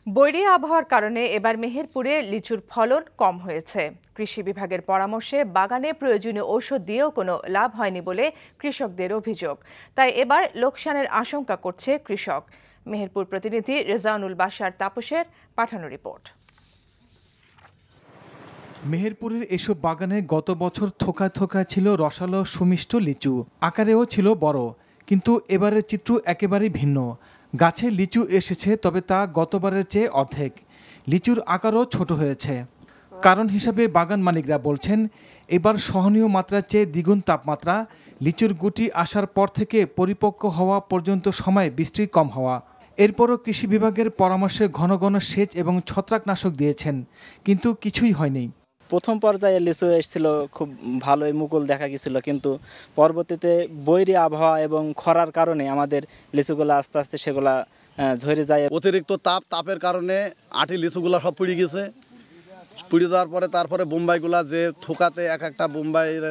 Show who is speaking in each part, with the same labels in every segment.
Speaker 1: বৈরী আবহাওয়ার কারণে এবার মেহেরপুরে লিচুর ফলন কম হয়েছে। কৃষি বিভাগের পরামর্শে বাগানে প্রয়োজনীয় ঔষধ দিয়েও কোনো লাভ হয়নি বলে কৃষকদের অভিযোগ। তাই এবার লোকসানের আশঙ্কা করছে কৃষক। মেহেরপুর প্রতিনিধি রেজাউনুল বাশার তাপসের পাঠানো রিপোর্ট।
Speaker 2: মেহেরপুরের এসব বাগানে গত বছর থোকায় থোকায় ছিল রসালো সুমিষ্ট লিচু, আকারেও ছিল বড়। কিন্তু এবারের চিত্র একেবারেই ভিন্ন। গাছে লিচু এসেছে, তবে তা গতবারের চেয়ে অর্ধেক। লিচুর আকারও ছোট হয়েছে। কারণ হিসাবে বাগান মালিকরা বলছেন, এবার সহনীয় মাত্রার চেয়ে দ্বিগুণ তাপমাত্রা, লিচুর গুটি আসার পর থেকে পরিপক্ক হওয়া পর্যন্ত সময় বৃষ্টি কম হওয়া। এরপরও কৃষি বিভাগের পরামর্শে ঘন ঘন সেচ এবং ছত্রাকনাশক দিয়েছেন, কিন্তু কিছুই হয়নি।
Speaker 3: প্রথম পর্যায়ে লিচু এসেছিল, খুব ভালোই মুকুল দেখা গেছিল, কিন্তু পরবর্তীতে বৈরী আবহাওয়া এবং খরার কারণে আমাদের লিচুগুলো আস্তে আস্তে সেগুলা ঝরে যায়।
Speaker 4: অতিরিক্ত তাপের কারণে আটি লিচুগুলো সব পুড়ে গেছে। পুড়ে যাওয়ার পরে তারপরে বোম্বাইগুলা যে থোকাতে এক একটা বোম্বাইয়ের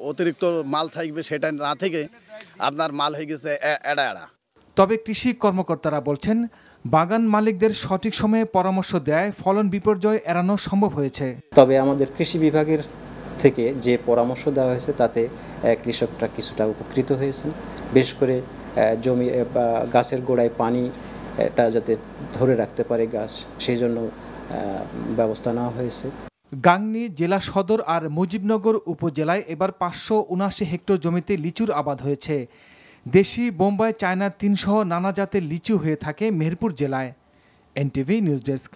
Speaker 4: অতিরিক্ত মাল থাকবে, সেটা না থেকে আপনার মাল হয়ে গেছে এড়া।
Speaker 2: তবে কৃষি কর্মকর্তারা বলছেন, বাগান মালিকদের সঠিক সময়ে পরামর্শ দেয় ফলন বিপর্যয় এড়ানো সম্ভব হয়েছে।
Speaker 5: তবে আমাদের কৃষি বিভাগের থেকে যে পরামর্শ দেওয়া হয়েছে তাতে কৃষকরা কিছুটা উপকৃত হয়েছেন। বিশেষ করে জমি বা গাছের গোড়ায় পানিটা যাতে ধরে রাখতে পারে গাছ, সেই জন্য ব্যবস্থা নেওয়া হয়েছে।
Speaker 2: গাংনী জেলা সদর আর মুজিবনগর উপজেলায় এবার 579 হেক্টর জমিতে লিচুর আবাদ হয়েছে। দেশি, বোম্বাই, চায়না 3 সহ নানা জাতের লিচু হয়ে থাকে মেহেরপুর জেলায়। NTV news desk.